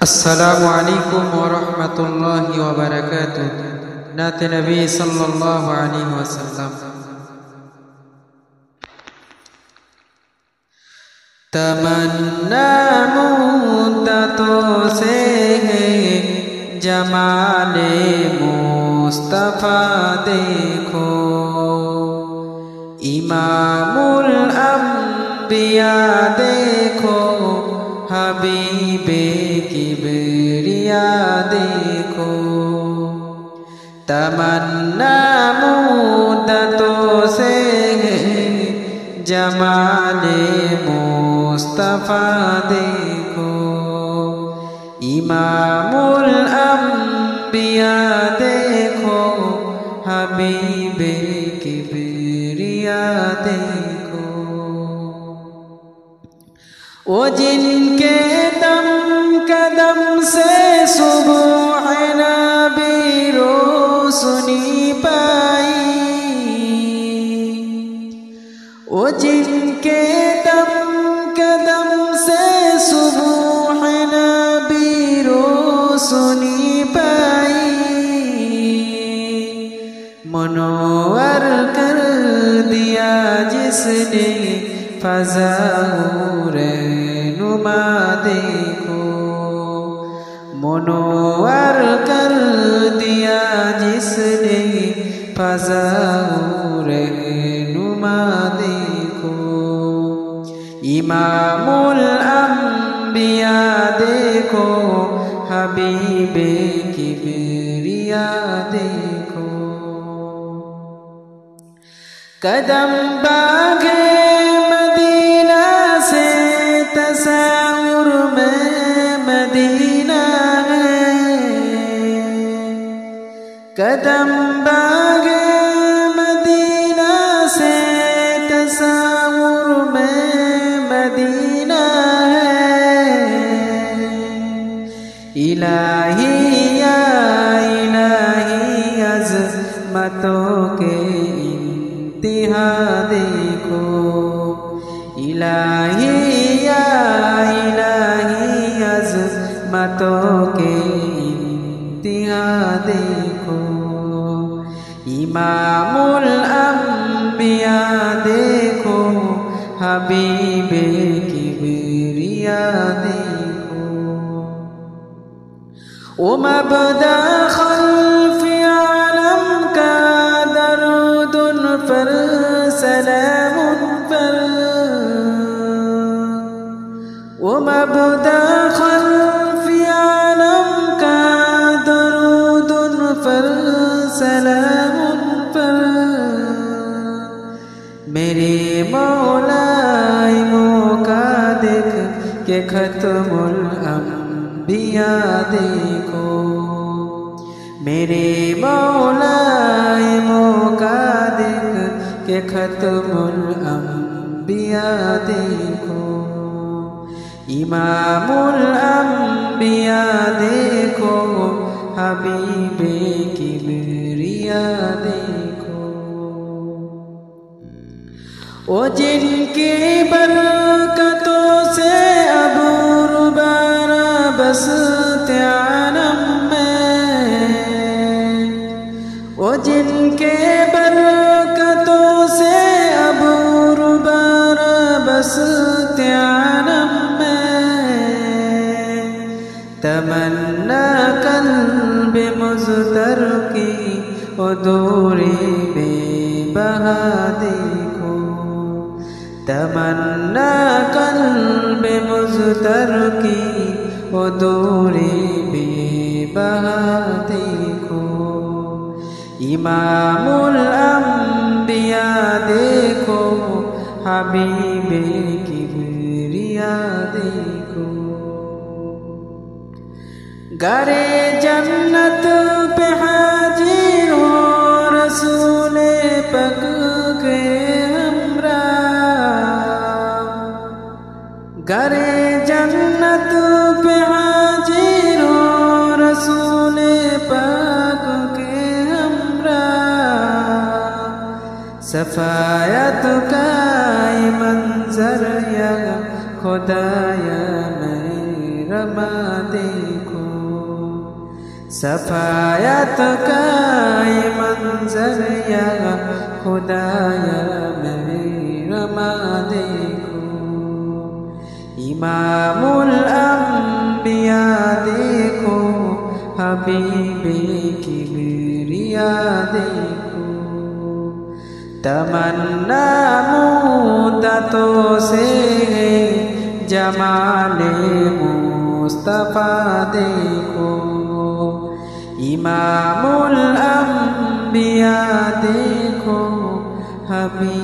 السلام علیکم ورحمۃ اللہ وبرکاتہ۔ نعت نبی صلی اللہ علیہ وسلم۔ تمنا مدتوں سے ہے جمال مصطفیٰ دیکھو، امام الانبیاء دیکھو، حبیب کبریا دیکھو۔ تمنا مدتوں سے ہے جمال مصطفیٰ دیکھو، امام الانبیاء دیکھو، حبیب کبریا دیکھو۔ وہ جن کے دم قدم سے صبح نبی روشنی پائی، وہ جن کے دم قدم سے صبح نبی روشنی پائی، منور کر دیا جس نے فضا رہنما دیکھو، منور کر دیا جس نے فضا رہنما دیکھو، امام الانبیاء دیکھو، حبیب کبریا دیکھو۔ قدم باغ مدینہ سے تصور میں مدینہ ہے، قدم باغ مدینہ سے تصور میں مدینہ ہے، الہی یا الہی عظمتوں کے انتہا دیکھو، الہی یا الہی عظمتوں کے انتہا دیکھو، امام الانبیاء دیکھو، حبیب کبریا دیکھو۔ وہ مبدأ خلف عالم کا درود پر سلام پر، وہ مبدأ خلف عالم کا درود پر سلام پر، میرے مولا موقع دیکھ کہ ختم الانبیاء دیکھو، میرے مولا موقع دیکھ کہ ختم الانبیاء دیکھو، امام الانبیاء دیکھو، حبیب کبریا دیکھو۔ وہ جن کی برکتوں سے ابر بارہ بستے عالم میں، وہ جن کے برکتوں سے ابر بارہ بستے عالم میں، تمنا قلب مضطر کی حضور بے بہا دیکھو، تمنا قلب مضطر کی حضور بے بہا دیکھو، امام الانبیاء دیکھو، حبیب کبریا دیکھو۔ گرے جنت پہ حاضر ہو رسول پاک کے ہمراہ، گرے جنت پہ حاضر ہو رسول پاک کے ہمراہ، صفایت کا منظر یا خدایا میرا دیکھو صفایت کا یہ منظر یا خدایا میرا دیکھو امام الانبیاء دیکھو حبیب کبریا دیکھو تمنا مدتوں سے ہے جمال مصطفیٰ دیکھو امام الانبیاء دیکھو حبیب